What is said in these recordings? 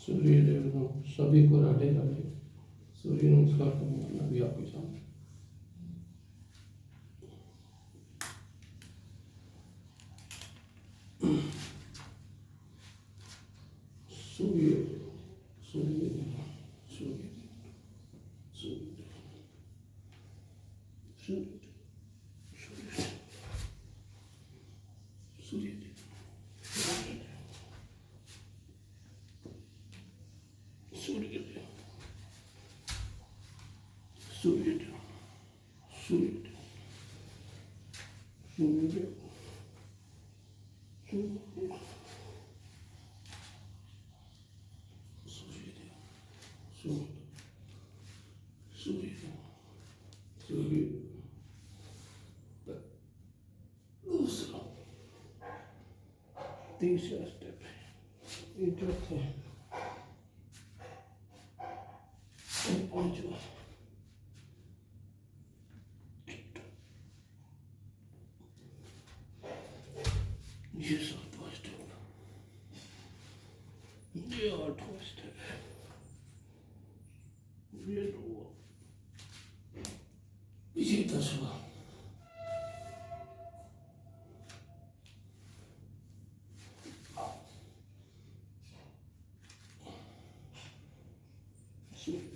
सूर्य देव सभी को राधे राधे। सूर्य नमस्कार करूँगा मैं भी आपके सामने। सूर्य सूर्य सूर्य सूर्य सूर्य सूर्य सूर्य सूर्य सूर्य सूर्य सूर्य दूसरा तीसरा स्टेप है ये चौथा है पांचवा ये सातवां स्टेप ये आठवां स्टेप ये नौवां ये 10वां सूर्य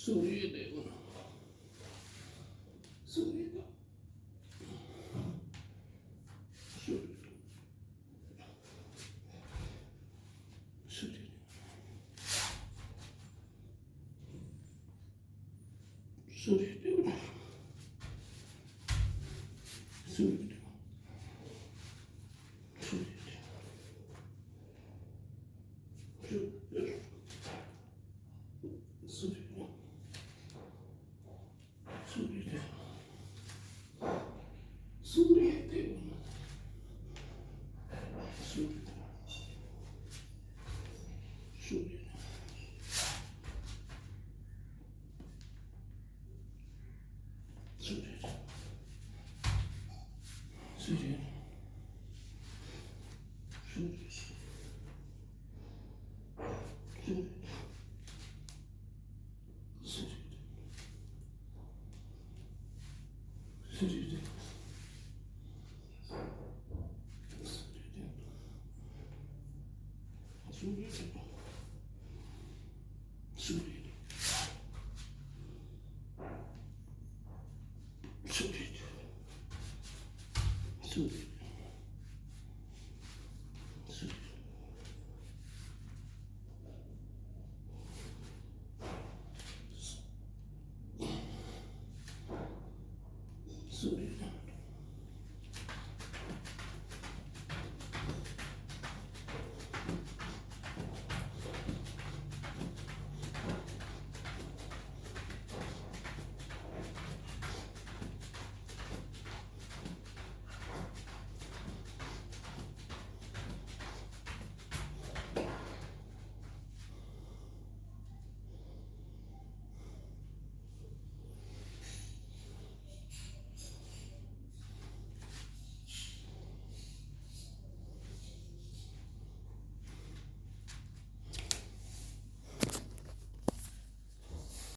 सूर्य देव सूर्य सूर्यदेव सूर्यदेव सूर्य